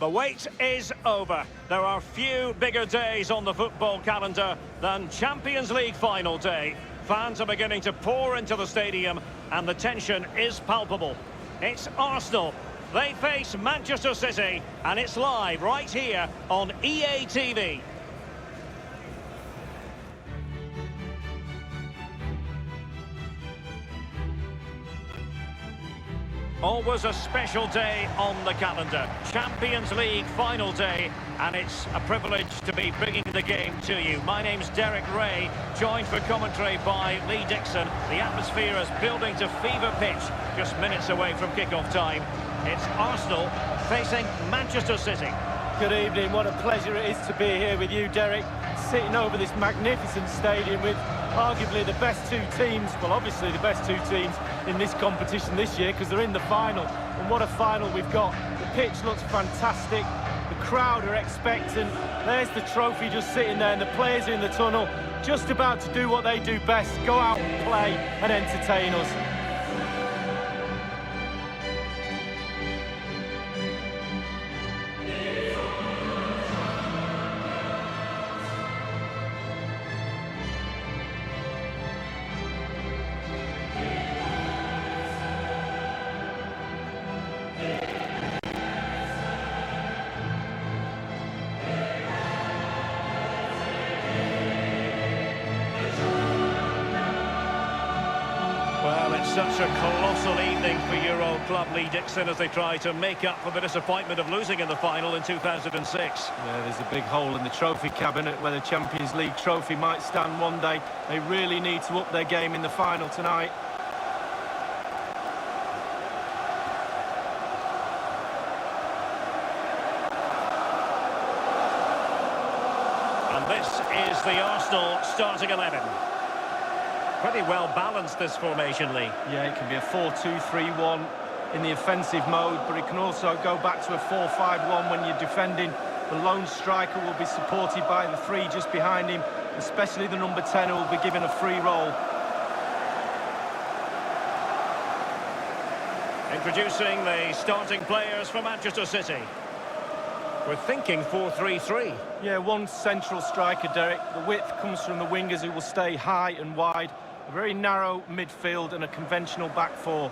The wait is over. There are few bigger days on the football calendar than Champions League final day. Fans are beginning to pour into the stadium and the tension is palpable. It's Arsenal. They face Manchester City and it's live right here on EA TV. Always a special day on the calendar. Champions League final day and it's a privilege to be bringing the game to you. My name's Derek Ray, joined for commentary by Lee Dixon. The atmosphere is building to fever pitch, just minutes away from kick-off time. It's Arsenal facing Manchester City. Good evening, what a pleasure it is to be here with you, Derek, sitting over this magnificent stadium with arguably the best two teams, well obviously the best two teams in this competition this year because they're in the final, and what a final we've got. The pitch looks fantastic, the crowd are expectant, there's the trophy just sitting there and the players are in the tunnel, just about to do what they do best, go out and play and entertain us. Such a colossal evening for your old club, Lee Dixon, as they try to make up for the disappointment of losing in the final in 2006. Yeah, there's a big hole in the trophy cabinet where the Champions League trophy might stand one day. They really need to up their game in the final tonight. And this is the Arsenal starting 11. Pretty well balanced, this formation, Lee. Yeah, it can be a 4-2-3-1 in the offensive mode, but it can also go back to a 4-5-1 when you're defending. The lone striker will be supported by the three just behind him, especially the number 10 who will be given a free role. Introducing the starting players for Manchester City. We're thinking 4-3-3. Yeah, one central striker, Derek. The width comes from the wingers who will stay high and wide. A very narrow midfield and a conventional back four.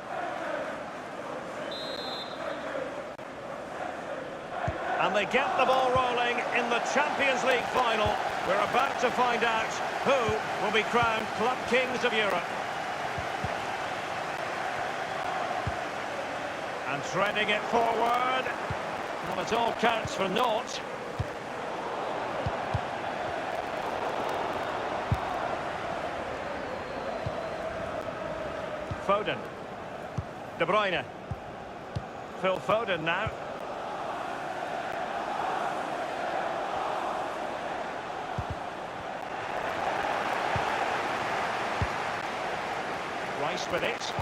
And they get the ball rolling in the Champions League final. We're about to find out who will be crowned Club Kings of Europe. And threading it forward. Well, it all counts for naught. Foden. De Bruyne. Phil Foden now. Rice with it.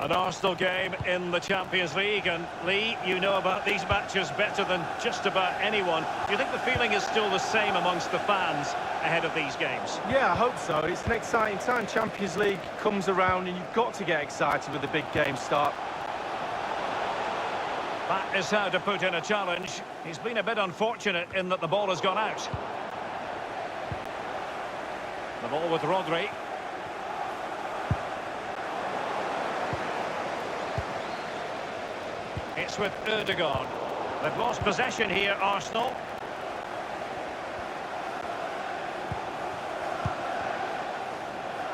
An Arsenal game in the Champions League, and Lee, you know about these matches better than just about anyone. Do you think the feeling is still the same amongst the fans ahead of these games? Yeah, I hope so. It's an exciting time. Champions League comes around and you've got to get excited with the big game start. That is how to put in a challenge. He's been a bit unfortunate in that the ball has gone out. The ball with Rodri. It's with Erdogan. They've lost possession here, Arsenal.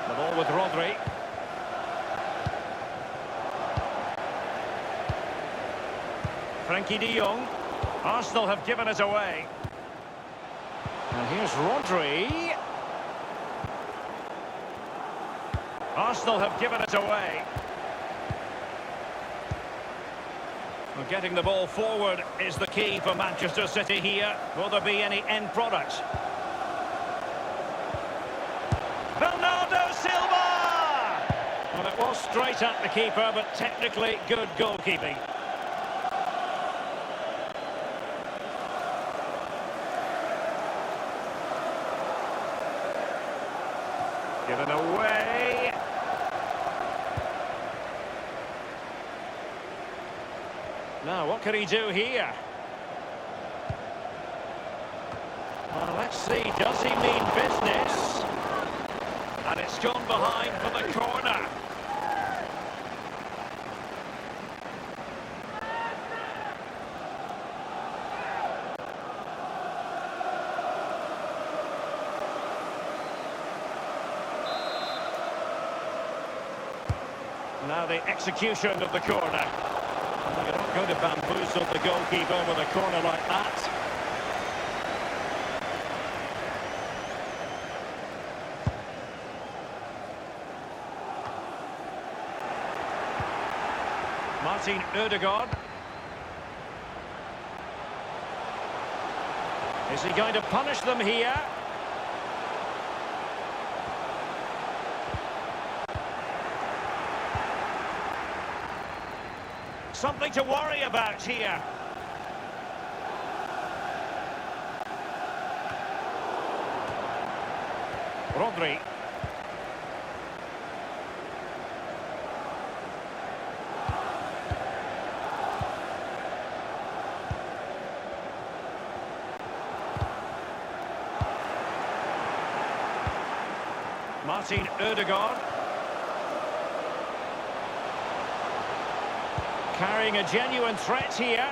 The ball with Rodri. Frankie de Jong. Arsenal have given it away. And here's Rodri. Arsenal have given it away. Well, getting the ball forward is the key for Manchester City here. Will there be any end product? Bernardo Silva! Well, it was straight at the keeper, but technically good goalkeeping. Given away. Now, what can he do here? Well, let's see. Does he mean business? And it's gone behind for the corner. Now the execution of the corner. You're not going to bamboozle the goalkeeper with a corner like that. Martin Ødegaard. Is he going to punish them here? Something to worry about here. Rodri. Martin Ødegaard. Carrying a genuine threat here.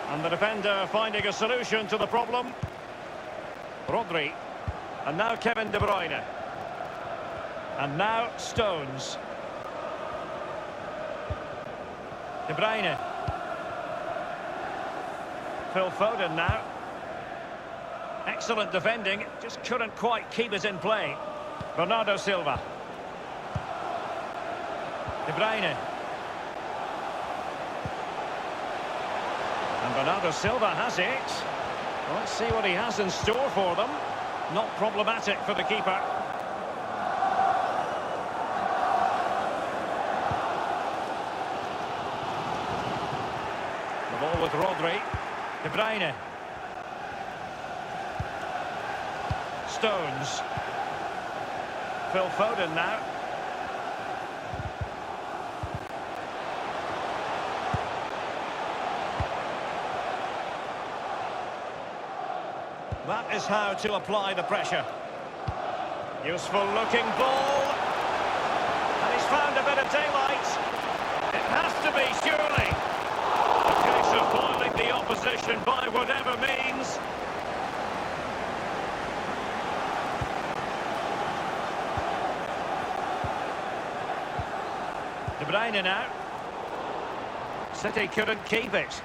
And the defender finding a solution to the problem. Rodri. And now Kevin De Bruyne. And now Stones. De Bruyne. Phil Foden now. Excellent defending, just couldn't quite keep it in play. Bernardo Silva. De Bruyne. And Bernardo Silva has it. Well, let's see what he has in store for them. Not problematic for the keeper. The ball with Rodri. De Bruyne. Stones. Phil Foden now. That is how to apply the pressure. Useful looking ball. And he's found a bit of daylight. It has to be, surely. A case of foiling the opposition by whatever means. De Bruyne now. City couldn't keep it.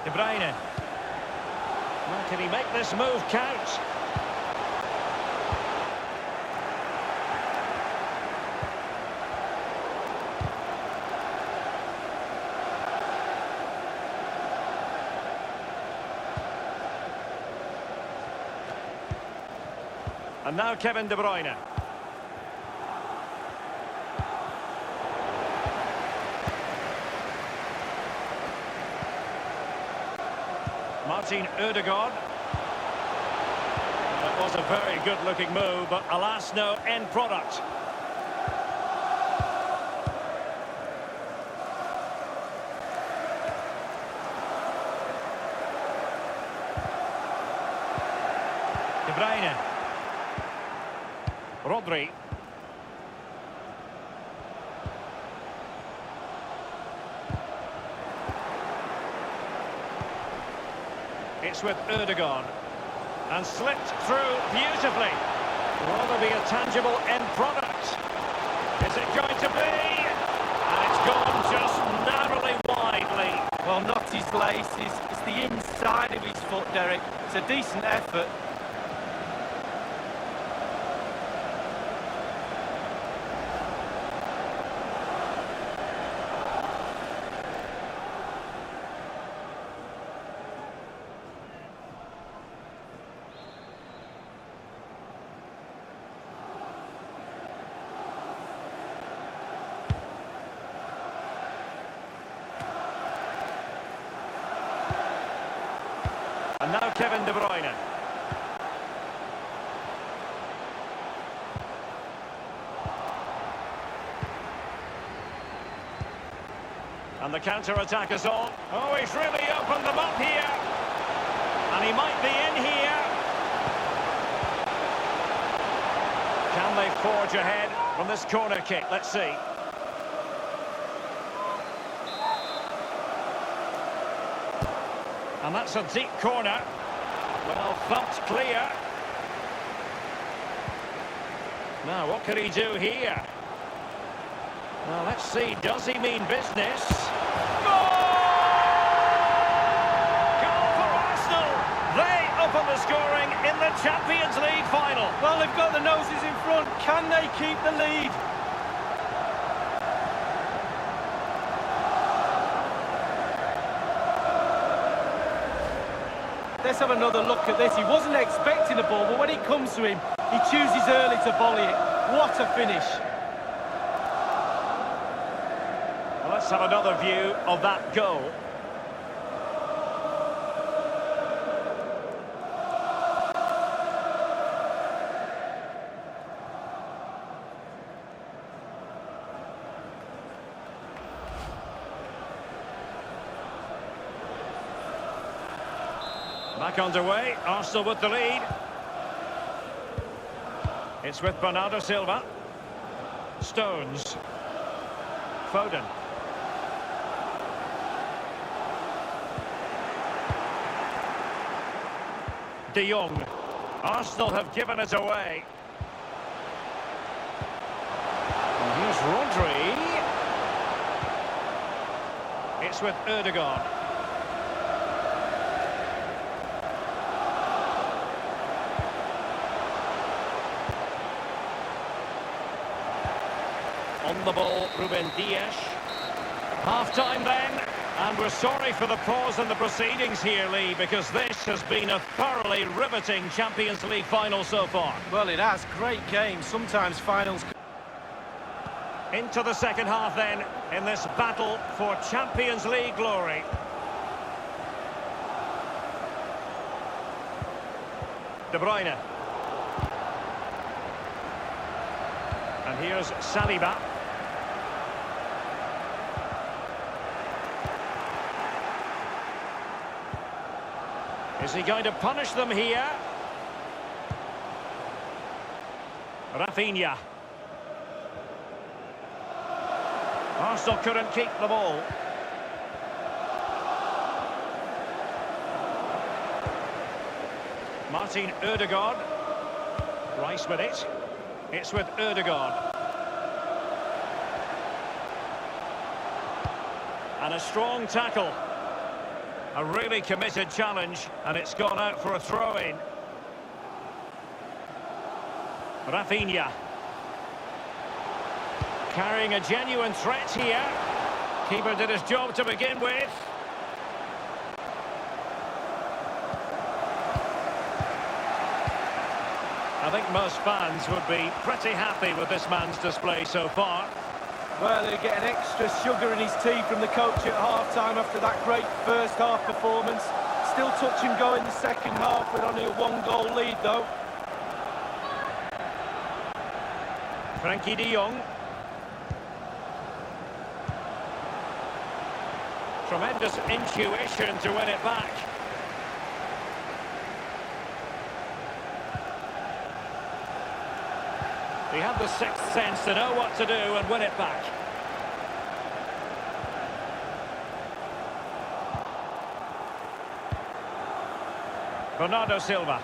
De Bruyne. Well, can he make this move count? And now Kevin De Bruyne. Martin Ødegaard. That was a very good-looking move, but alas, no end product. De Bruyne. Rodri. It's with Ødegaard. And slipped through beautifully. Will there be a tangible end product? Is it going to be? And it's gone just narrowly widely. Well, not his laces. It's the inside of his foot, Derek. It's a decent effort. And now Kevin De Bruyne. And the counter-attack is on. Oh, he's really opened them up here. And he might be in here. Can they forge ahead from this corner kick? Let's see. And that's a deep corner. Well thumped clear. Now, what can he do here? Well, let's see. Does he mean business? Goal for Arsenal! They open the scoring in the Champions League final. Well, they've got the noses in front. Can they keep the lead? Let's have another look at this. He wasn't expecting the ball, but when it comes to him, he chooses early to volley it. What a finish. Well, let's have another view of that goal. Back underway, Arsenal with the lead. It's with Bernardo Silva. Stones. Foden. De Jong. Arsenal have given it away. And here's Rodri. It's with Ødegaard. On the ball, Ruben Dias. Half-time then, and we're sorry for the pause in the proceedings here, Lee, because this has been a thoroughly riveting Champions League final so far. Well, it has. Great game. Sometimes finals... Into the second half then, in this battle for Champions League glory. De Bruyne. And here's Saliba. Is he going to punish them here? Rafinha. Arsenal couldn't keep the ball. Martin Ødegaard. Rice with it. It's with Ødegaard. And a strong tackle. A really committed challenge, and it's gone out for a throw-in. Rafinha. Carrying a genuine threat here. Keeper did his job to begin with. I think most fans would be pretty happy with this man's display so far. Well, he'll get an extra sugar in his tea from the coach at half-time after that great first-half performance. Still touch and go in the second half with only a one-goal lead, though. Frankie de Jong. Tremendous intuition to win it back. He had the sixth sense to know what to do and win it back. Bernardo Silva.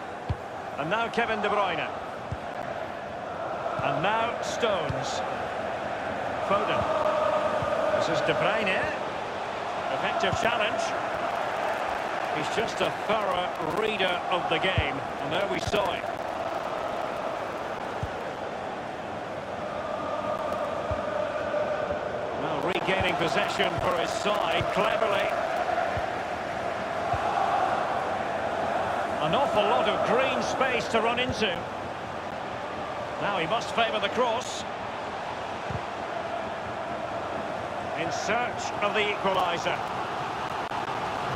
And now Kevin De Bruyne. And now Stones. Foden. This is De Bruyne. Effective challenge. He's just a thorough reader of the game. And there we saw it. Well, regaining possession for his side cleverly. An awful lot of green space to run into. Now he must favour the cross. In search of the equaliser.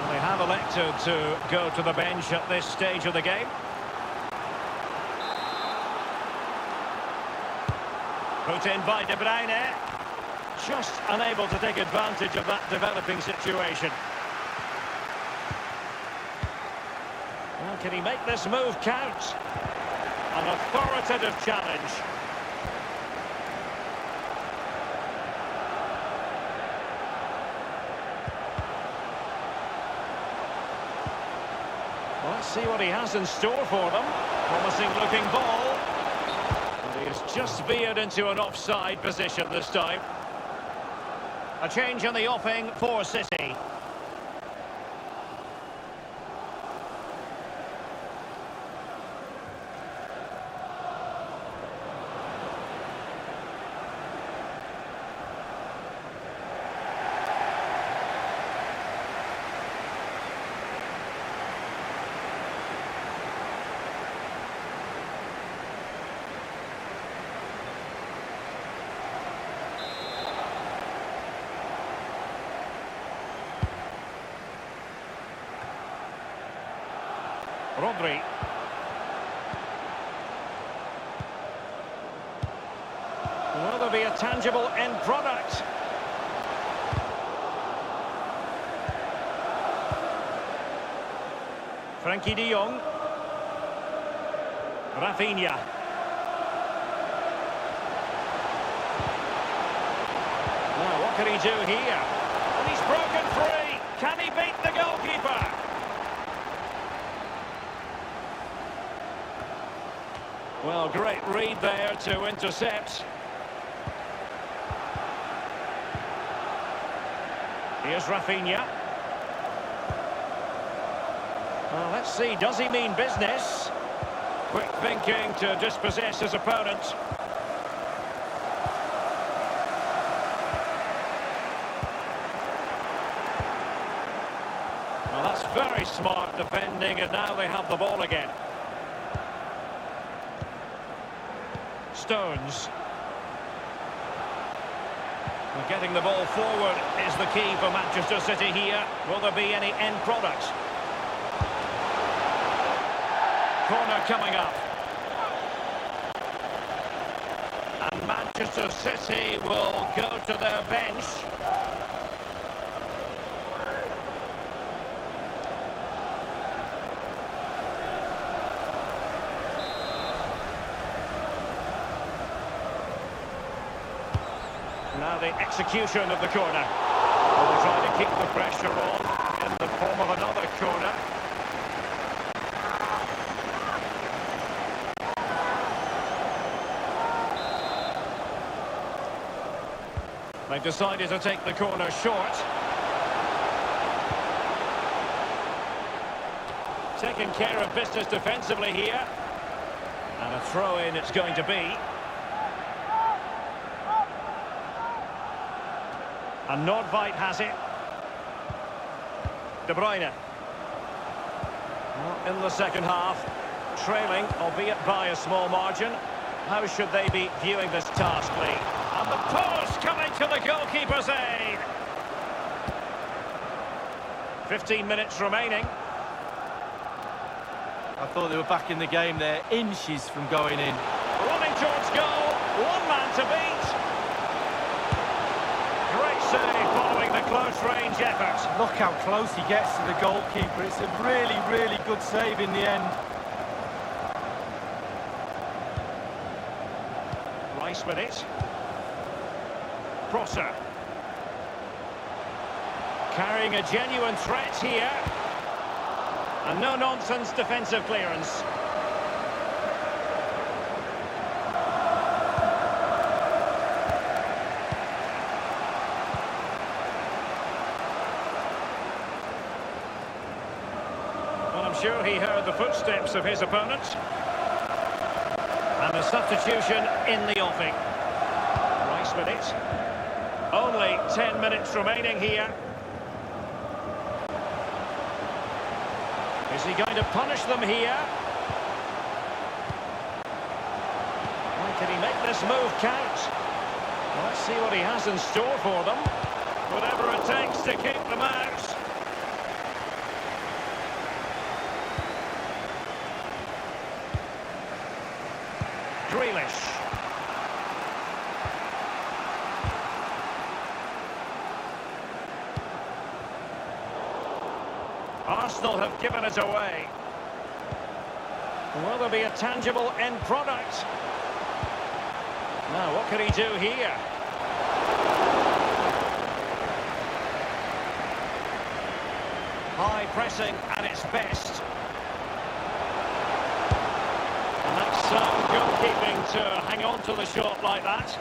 They have elected to go to the bench at this stage of the game. Put in by De Bruyne. Just unable to take advantage of that developing situation. Well, can he make this move count? An authoritative challenge. Well, let's see what he has in store for them. Promising looking ball. And he He's just veered into an offside position this time. A change in the offing for City. Rodri. Will there be a tangible end product? Frankie de Jong. Rafinha. Now, what can he do here? And he's broken free. Can he beat the goalkeeper? Well, great read there to intercept. Here's Rafinha. Well, let's see, does he mean business? Quick thinking to dispossess his opponent. Well, that's very smart defending, and now they have the ball again. Stones. Well, getting the ball forward is the key for Manchester City here. Will there be any end product? Corner coming up. And Manchester City will go to their bench. Now the execution of the corner. Well, they're trying to keep the pressure on in the form of another corner. They've decided to take the corner short. Taking care of business defensively here. And a throw-in it's going to be. And Nordveit has it. De Bruyne. Well, in the second half, trailing, albeit by a small margin. How should they be viewing this task, Lee? And the post coming to the goalkeeper's aid. 15 minutes remaining. I thought they were back in the game there, inches from going in. Running towards goal, one man to beat. Great save following the close-range effort. Look how close he gets to the goalkeeper. It's a really, really good save in the end. Rice with it. Prosser. Carrying a genuine threat here. And no-nonsense defensive clearance. Well, I'm sure he heard the footsteps of his opponent. And a substitution in the offing. Rice with it. Only 10 minutes remaining here. Is he going to punish them here? Well, can he make this move count? Well, let's see what he has in store for them. Whatever it takes to keep them out. Grealish. Arsenal have given it away. Will there be a tangible end product? Now, what can he do here? High pressing at its best. And that's some Goalkeeping to hang on to the shot like that.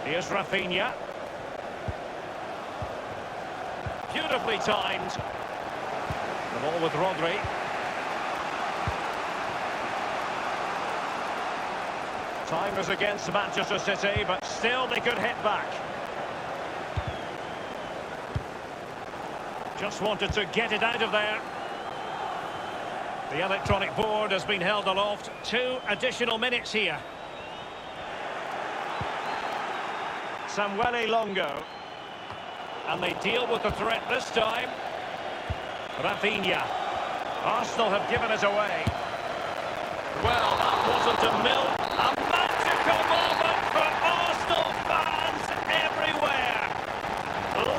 Here's Rafinha. Beautifully timed. The ball with Rodri. Time is against Manchester City, but still they could hit back. Just wanted to get it out of there. The electronic board has been held aloft. 2 additional minutes here. Samuele Longo. And they deal with the threat this time. Rafinha. Arsenal have given it away. Well, that wasn't a magical moment for Arsenal fans everywhere.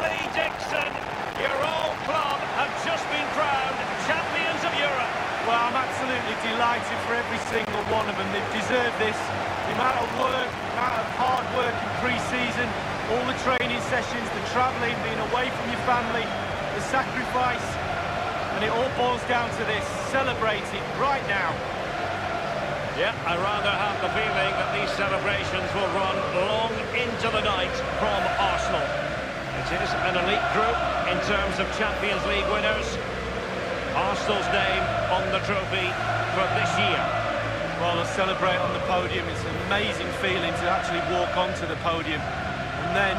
Lee Dixon, your old club, have just been crowned champions of Europe. Well, I'm absolutely delighted for every single one of them. They've deserved this. The amount of work, the amount of hard work in pre-season, all the training sessions, the travelling, being away from your family, the sacrifice, and it all boils down to this, celebrating right now. Yeah, I rather have the feeling that these celebrations will run long into the night from Arsenal. It is an elite group in terms of Champions League winners. Arsenal's name on the trophy for this year. Well, they'll celebrate on the podium. It's an amazing feeling to actually walk onto the podium. And then,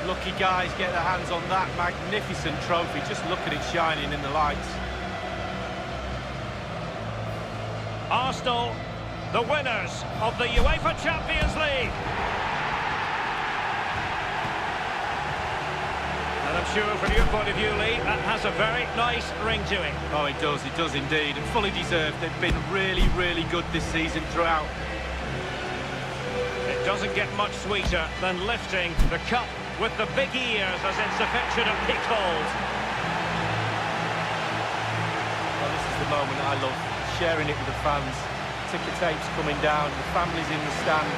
lucky guys get their hands on that magnificent trophy. Just look at it shining in the lights. Arsenal, the winners of the UEFA Champions League. And I'm sure from your point of view, Lee, that has a very nice ring to it. Oh, it does indeed, and fully deserved. They've been really, really good this season throughout. It doesn't get much sweeter than lifting the cup with the big ears, as it's affectionately called. Well, this is the moment I love, sharing it with the fans. Ticker tapes coming down, the families in the stand,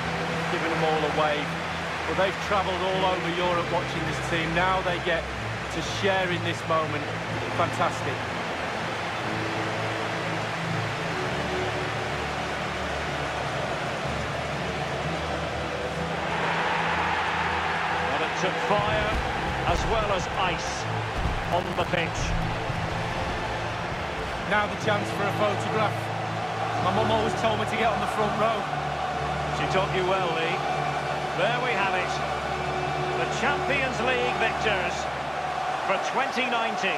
giving them all a wave. Well, they've travelled all over Europe watching this team. Now they get to share in this moment. Fantastic. Well, it took fire as well as ice on the pitch. Now the chance for a photograph. My mum always told me to get on the front row. She taught you well, Lee. There we have it. The Champions League victors for 2019.